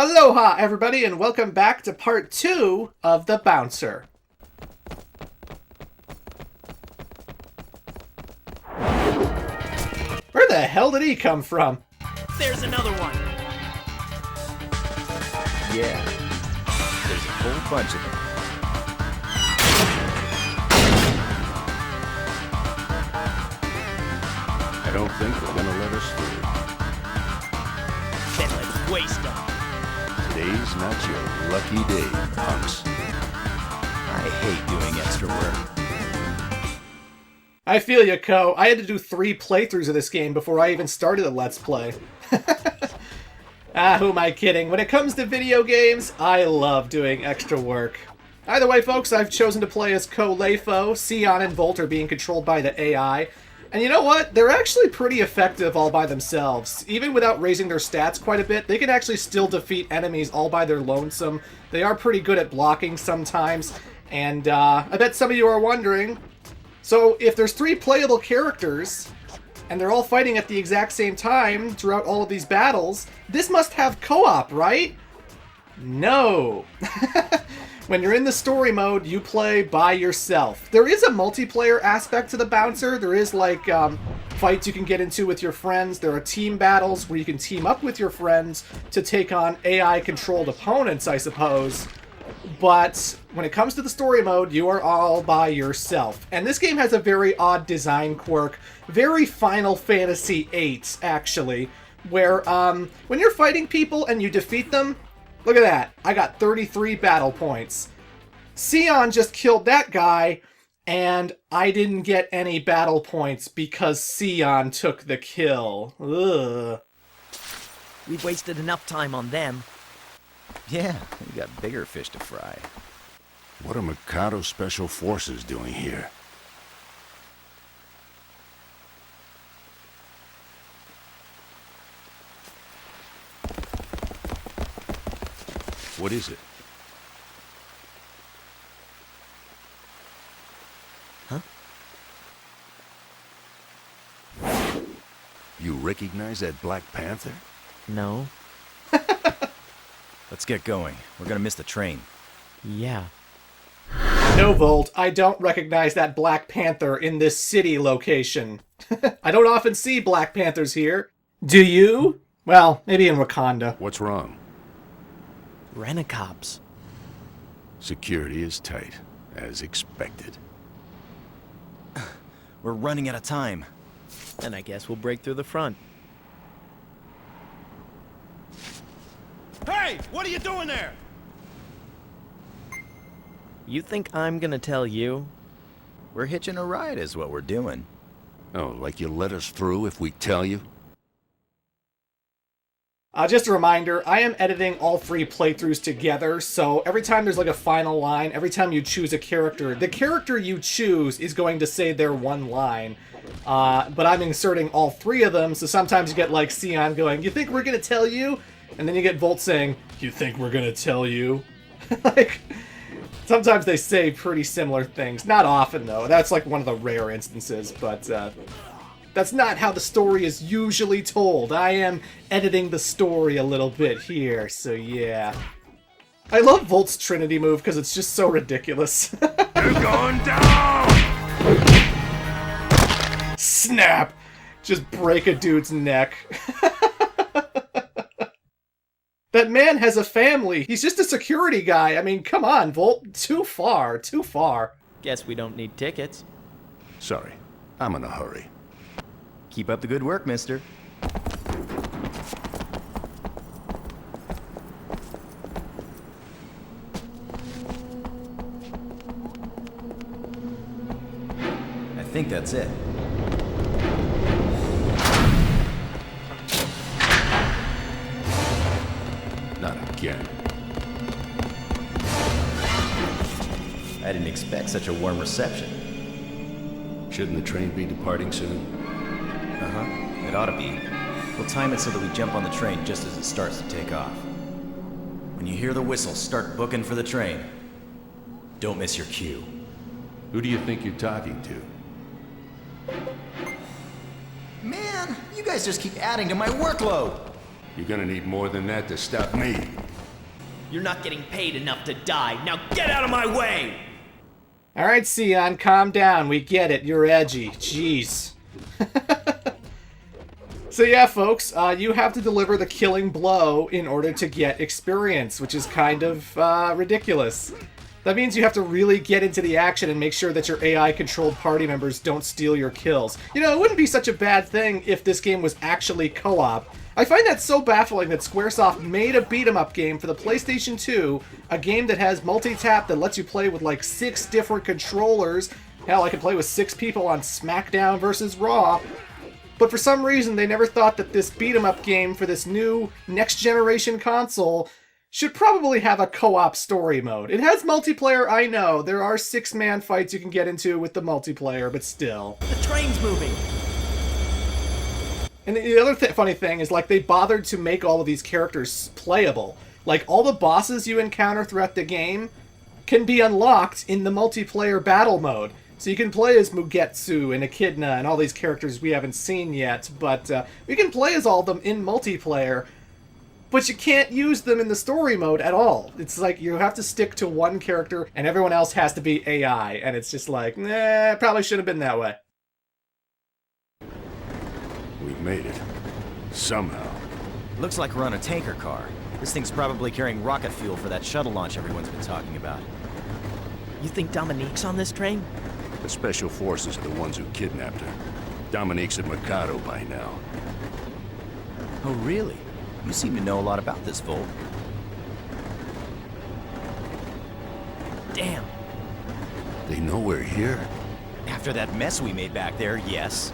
Aloha, everybody, and welcome back to part 2 of The Bouncer. Where the hell did he come from? There's another one! Yeah, there's a whole bunch of them. I don't think they're gonna let us through. Then let's waste them. Today's not your lucky day, punks. I hate doing extra work. I feel ya, Ko. I had to do 3 playthroughs of this game before I even started a Let's Play. Who am I kidding? When it comes to video games, I love doing extra work. Either way, folks, I've chosen to play as Ko Leifo. Sion and Volt are being controlled by the AI. And you know what? They're actually pretty effective all by themselves. Even without raising their stats quite a bit, they can actually still defeat enemies all by their lonesome. They are pretty good at blocking sometimes. And I bet some of you are wondering, so if there's 3 playable characters, and they're all fighting at the exact same time throughout all of these battles, this must have co-op, right? No. When you're in the story mode, you play by yourself. There is a multiplayer aspect to the Bouncer. There is like fights you can get into with your friends. There are team battles where you can team up with your friends to take on AI-controlled opponents, I suppose. But when it comes to the story mode, you are all by yourself. And this game has a very odd design quirk. Very Final Fantasy VIII, actually. Where when you're fighting people and you defeat them, look at that. I got 33 battle points. Sion just killed that guy, and I didn't get any battle points because Sion took the kill. Ugh. We've wasted enough time on them. Yeah, we got bigger fish to fry. What are Mikado Special Forces doing here? What is it? Huh? You recognize that Black Panther? No. Let's get going. We're gonna miss the train. Yeah. No, Volt, I don't recognize that Black Panther in this city location. I don't often see Black Panthers here. Do you? Well, maybe in Wakanda. What's wrong? Rent-a-cops. Security is tight, as expected. We're running out of time. And I guess we'll break through the front. Hey! What are you doing there? You think I'm gonna tell you? We're hitching a ride is what we're doing. Oh, like you let us through if we tell you? Just a reminder, I am editing all 3 playthroughs together, so every time there's like a final line, every time you choose a character, the character you choose is going to say their one line. But I'm inserting all 3 of them, so sometimes you get like Sion going, "You think we're gonna tell you?" And then you get Volt saying, "You think we're gonna tell you?" Like, sometimes they say pretty similar things. Not often, though. That's like one of the rare instances, but that's not how the story is usually told. I am editing the story a little bit here, so yeah. I love Volt's Trinity move because it's just so ridiculous. You're going down! Snap! Just break a dude's neck. That man has a family. He's just a security guy. I mean, come on, Volt. Too far. Too far. Guess we don't need tickets. Sorry, I'm in a hurry. Keep up the good work, mister. I think that's it. Not again. I didn't expect such a warm reception. Shouldn't the train be departing soon? Uh-huh. It ought to be. We'll time it so that we jump on the train just as it starts to take off. When you hear the whistle, start booking for the train. Don't miss your cue. Who do you think you're talking to? Man, you guys just keep adding to my workload. You're gonna need more than that to stop me. You're not getting paid enough to die. Now get out of my way! Alright, Sion, calm down. We get it. You're edgy. Jeez. So yeah, folks, you have to deliver the killing blow in order to get experience, which is kind of ridiculous. That means you have to really get into the action and make sure that your AI-controlled party members don't steal your kills. You know, it wouldn't be such a bad thing if this game was actually co-op. I find that so baffling that Squaresoft made a beat-em-up game for the PlayStation 2, a game that has multi-tap that lets you play with like 6 different controllers. Hell, I could play with 6 people on SmackDown versus Raw. But for some reason, they never thought that this beat-em-up game for this new next-generation console should probably have a co-op story mode. It has multiplayer, I know. There are 6-man fights you can get into with the multiplayer, but still. The train's moving! And the other funny thing is, like, they bothered to make all of these characters playable. Like, all the bosses you encounter throughout the game can be unlocked in the multiplayer battle mode. So you can play as Mugetsu and Echidna and all these characters we haven't seen yet, but you can play as all of them in multiplayer, but you can't use them in the story mode at all. It's like you have to stick to one character and everyone else has to be AI, and it's just like, nah, probably should have been that way. We've made it. Somehow. Looks like we're on a tanker car. This thing's probably carrying rocket fuel for that shuttle launch everyone's been talking about. You think Dominique's on this train? The Special Forces are the ones who kidnapped her. Dominique's at Mikado by now. Oh, really? You seem to know a lot about this, Volt. Damn. They know we're here? After that mess we made back there, yes.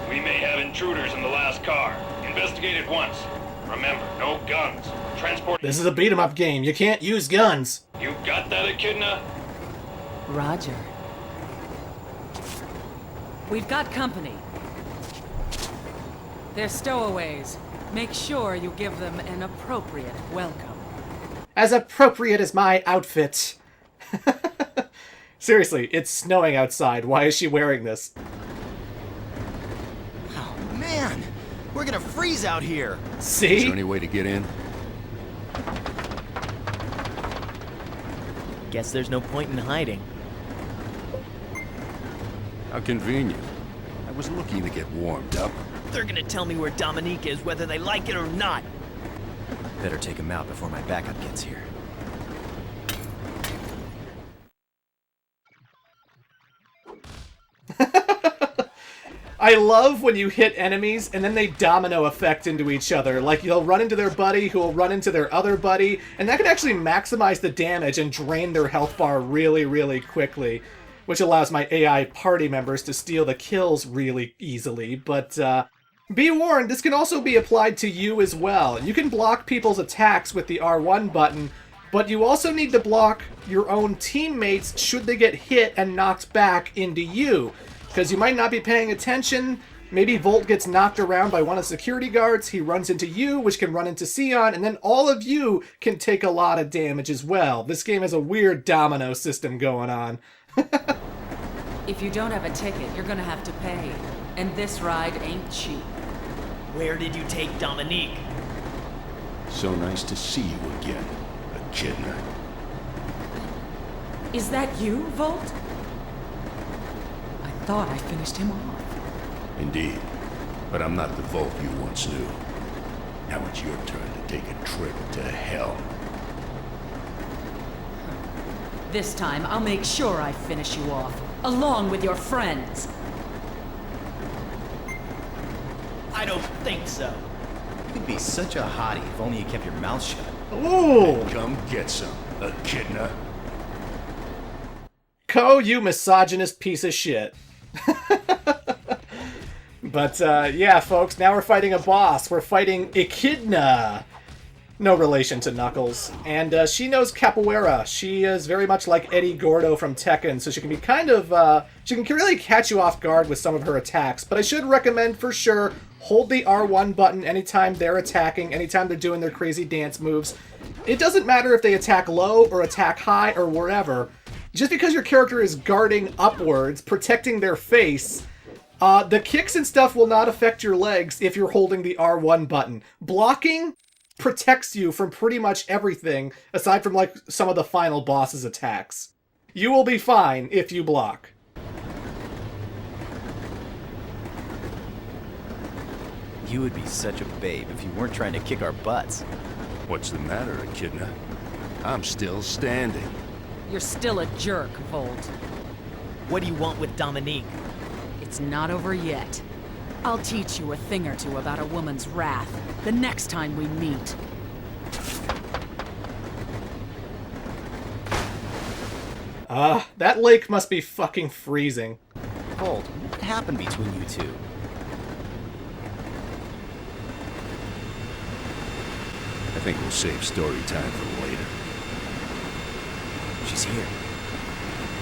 We may have intruders in the last car. Investigate it once. Remember, no guns. Transport. This is a beat-em-up game. You can't use guns. You got that, Echidna? Roger. We've got company. They're stowaways. Make sure you give them an appropriate welcome. As appropriate as my outfit. Seriously, it's snowing outside. Why is she wearing this? Oh, man! We're gonna freeze out here! Is See? there any way to get in? Guess there's no point in hiding. How convenient. I was looking to get warmed up. They're gonna tell me where Dominique is, whether they like it or not. Better take him out before my backup gets here. I love when you hit enemies and then they domino effect into each other. Like, you'll run into their buddy who will run into their other buddy, and that can actually maximize the damage and drain their health bar really, really quickly, which allows my AI party members to steal the kills really easily. But be warned, this can also be applied to you as well. You can block people's attacks with the R1 button, but you also need to block your own teammates should they get hit and knocked back into you. Because you might not be paying attention. Maybe Volt gets knocked around by one of the security guards, he runs into you, which can run into Sion, and then all of you can take a lot of damage as well. This game has a weird domino system going on. If you don't have a ticket, you're gonna have to pay. And this ride ain't cheap. Where did you take Dominique? So nice to see you again, Echidna. Is that you, Volt? I thought I finished him off. Indeed. But I'm not the Volt you once knew. Now it's your turn to take a trip to hell. This time, I'll make sure I finish you off, along with your friends. I don't think so. You'd be such a hottie if only you kept your mouth shut. Ooh! Come get some, Echidna. Ko, you misogynist piece of shit. But, yeah, folks, now we're fighting a boss. We're fighting Echidna. No relation to Knuckles. And she knows capoeira. She is very much like Eddie Gordo from Tekken, so she can be kind of, she can really catch you off guard with some of her attacks. But I should recommend, for sure, hold the R1 button anytime they're attacking, anytime they're doing their crazy dance moves. It doesn't matter if they attack low or attack high or wherever. Just because your character is guarding upwards, protecting their face, The kicks and stuff will not affect your legs if you're holding the R1 button. Blocking protects you from pretty much everything, aside from, like, some of the final boss's attacks. You will be fine if you block. You would be such a babe if you weren't trying to kick our butts. What's the matter, Echidna? I'm still standing. You're still a jerk, Volt. What do you want with Dominique? It's not over yet. I'll teach you a thing or two about a woman's wrath the next time we meet. That lake must be fucking freezing. Bolt, what happened between you two? I think we'll save story time for later. She's here.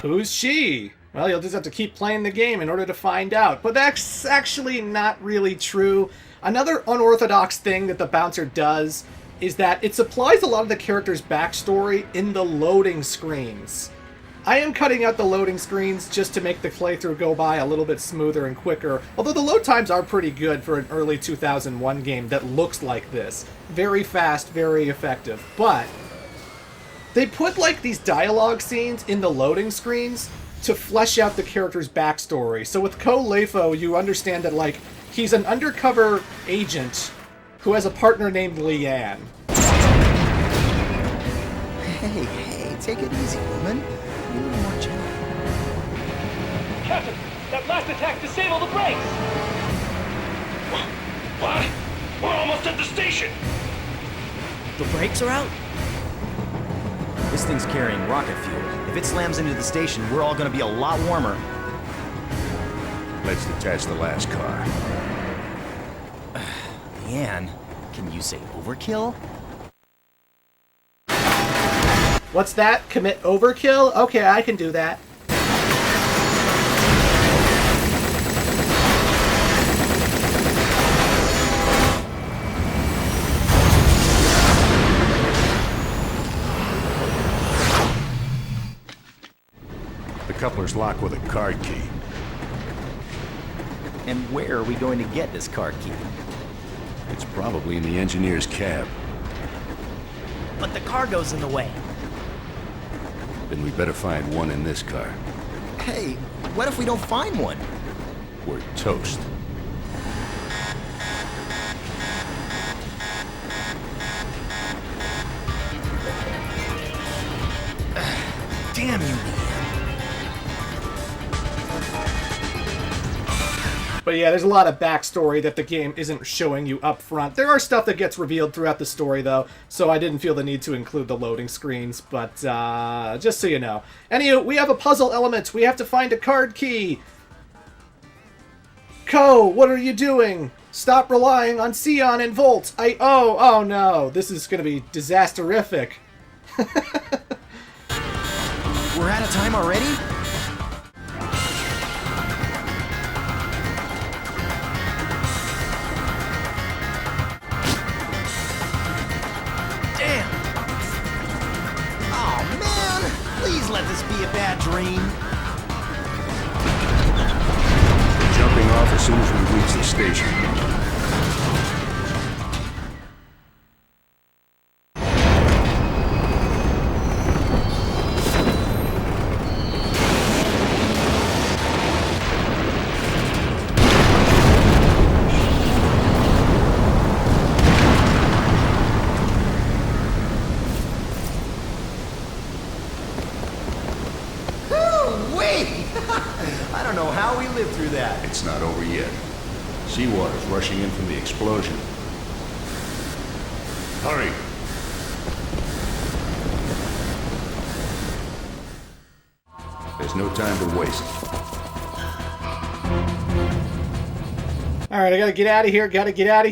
Who's she? Well, you'll just have to keep playing the game in order to find out. But that's actually not really true. Another unorthodox thing that the bouncer does is that it supplies a lot of the character's backstory in the loading screens. I am cutting out the loading screens just to make the playthrough go by a little bit smoother and quicker, although the load times are pretty good for an early 2001 game that looks like this. Very fast, very effective. But they put, like, these dialogue scenes in the loading screens to flesh out the character's backstory. So with Ko Leifo, you understand that, like, he's an undercover agent who has a partner named Leanne. Hey, take it easy, woman. Be a little more gentle. Captain, that last attack disabled the brakes! What? We're almost at the station! The brakes are out? This thing's carrying rocket fuel. If it slams into the station, we're all gonna be a lot warmer. Let's detach the last car. Leanne, can you say overkill? What's that? Commit overkill? Okay, I can do that. The coupler's locked with a card key. And where are we going to get this card key? It's probably in the engineer's cab. But the cargo's in the way. Then we better find one in this car. Hey, what if we don't find one? We're toast. Damn you, Leanne. But yeah, there's a lot of backstory that the game isn't showing you up front. There are stuff that gets revealed throughout the story, though, so I didn't feel the need to include the loading screens, but just so you know. Anywho, we have a puzzle element. We have to find a card key. Ko, what are you doing? Stop relying on Sion and Volt. Oh no, this is going to be disasterific. We're out of time already? Damn! Oh man! Please let this be a bad dream. We're jumping off as soon as we reach the station. I don't know how we lived through that. It's not over yet. Seawater's rushing in from the explosion. Hurry! There's no time to waste. Alright, I gotta get out of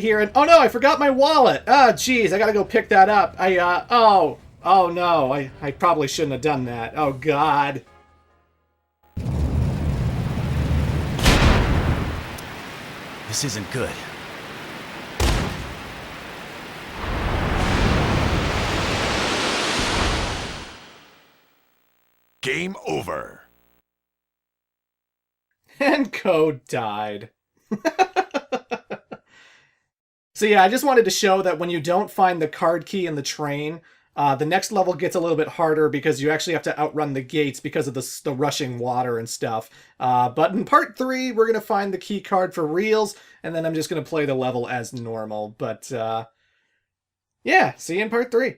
here, and oh no, I forgot my wallet! Ah, jeez, I gotta go pick that up. Oh no, I probably shouldn't have done that. Oh god. This isn't good. Game over. And Code died. So yeah, I just wanted to show that when you don't find the card key in the train, the next level gets a little bit harder because you actually have to outrun the gates because of the rushing water and stuff. But in part 3, we're going to find the key card for reals, and then I'm just going to play the level as normal. But yeah, see you in part 3.